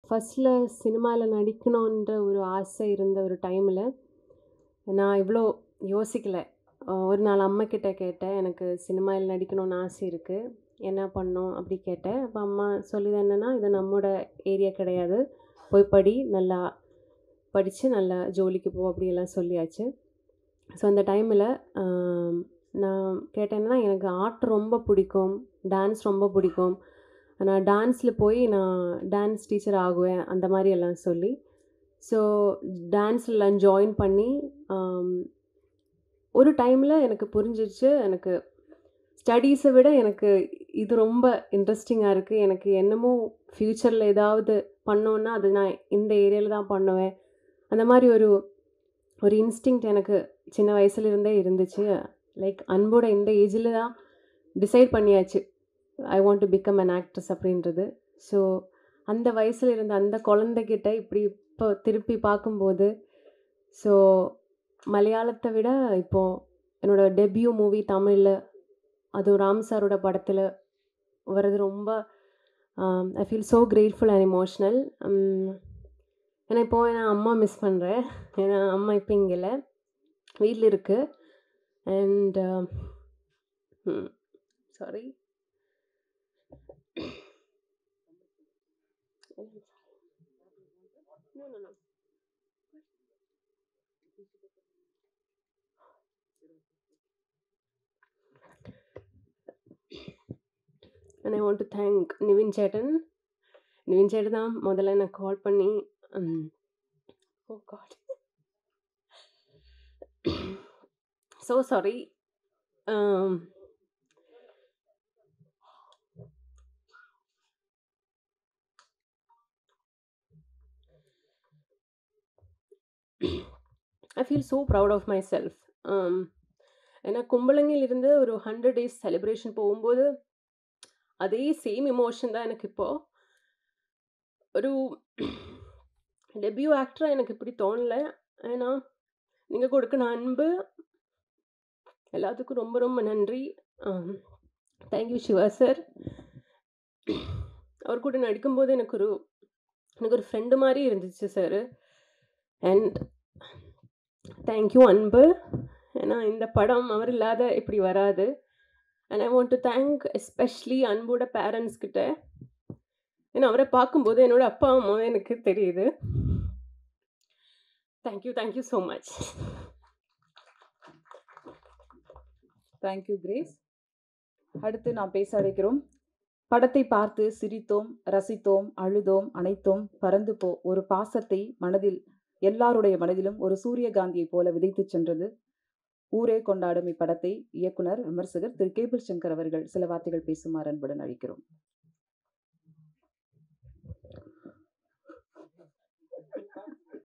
ஃபர்ஸ்ட்ல சினிமால நடிக்கணுன்ற ஒரு ஆசை இருந்த ஒரு டைமில, நான் இவ்வளோ யோசிக்கல. ஒரு நாள் அம்மாகிட்ட கேட்டேன், "எனக்கு சினிமால நடிக்கணும்னு ஆசை இருக்கு. என்ன பண்ணணும்?" அப்படி கேட்டேன். அப்ப அம்மா சொல்லியது என்னன்னா, "இது நம்மோட ஏரியா கிடையாது. போய் படி. நல்லா படிச்சு நல்லா ஜோலிக்கு போ." அப்படியெல்லாம் சொல்லியாச்சு. ஸோ அந்த டைமில அ நான் கேட்டேன் என்னன்னா, "எனக்கு ஆர்ட் ரொம்ப பிடிக்கும். டான்ஸ் ரொம்ப பிடிக்கும். நான் டான்ஸ்ல போய் நான் டான்ஸ் டீச்சர் ஆகுவேன்." அந்த மாரி எல்லாம் சொல்லி, ஸோ டான்ஸ்லாம் ஜாயின் பண்ணி, அம் ஒரு டைம்ல எனக்கு புரிஞ்சிருச்சு, எனக்கு ஸ்டடீஸ விட எனக்கு இது ரொம்ப இன்ட்ரஸ்டிங்கா இருக்கு. எனக்கு என்னமோ ஃப்யூச்சர்ல ஏதாவது பண்ணோன்னா, அது நான் இந்த ஏரியால தான் பண்ணுவேன். அந்த மாரி ஒரு ஒரு இன்ஸ்டிங்க்ட் எனக்கு சின்ன வயசுலேருந்தே இருந்துச்சு. லைக் அன்போட இந்த ஏஜில தான் டிசைட் பண்ணியாச்சு. I want to become an actress அப்படின்றது. ஸோ அந்த வயசுல இருந்த அந்த குழந்தைகிட்ட இப்படி இப்போ திருப்பி பார்க்கும்போது, ஸோ மலையாளத்த விட இப்போ என்னோட டெபியூ மூவி தமிழ்ல, அதுவும் ராம் சாரோட படத்துல வர்றது ரொம்ப ஐ feel so grateful and emotional. ஏன்னா இப்போ நான் அம்மா மிஸ் பண்றேன். ஏன்னா அம்மா இப்போ இங்க இல்ல. வீட்ல இருக்கு. And sorry. No, no, no. And I want to thank Nivin chettan. Nivin chettan தான் முதல்ல எனக்கு கால் பண்ணி, oh god, so sorry. I feel so proud of myself. ஏன்னா கும்பலங்கிலிருந்து ஒரு 100 டேஸ் செலிப்ரேஷன் போகும்போது, அதே சேம் எமோஷன் தான் எனக்கு இப்போ. ஒரு டெபியூ ஆக்டரா எனக்கு இப்படி தோணல. ஏன்னா, நீங்க கொடுக்குன அன்பு எல்லாத்துக்கும் ரொம்ப ரொம்ப நன்றி. Thank you Siva sir. அவர் கூட நடிக்கும்போது எனக்கு ஒரு ஃப்ரெண்டு மாரி இருந்துச்சு சார். அண்ட் தேங்க் யூ அன்பு. ஏன்னா இந்த படம் அவர் இல்லாத இப்படி வராது. And I want to thank especially அன்போட பேரண்ட்ஸ் கிட்ட. ஏன்னா அவரை பார்க்கும்போது என்னோட அப்பா அம்மாவே எனக்கு தெரியுது. Thank you so much. Thank you grace. அடுத்து நாம் பேச அழைக்கிறோம். படத்தை பார்த்து சிரித்தோம், ரசித்தோம், அழுதோம், அனைத்தோம், பறந்து போ ஒரு பாசத்தை மனதில் எல்லாருடைய மனதிலும் ஒரு சூரியகாந்தியைப் போல விதைத்துச் சென்றது. ஊரே கொண்டாடும் இப்படத்தை இயக்குனர் விமர்சகர் திரு கேபிள் சங்கர் அவர்கள் சில வார்த்தைகள் பேசுமாறு அன்புடன் அழைக்கிறோம்.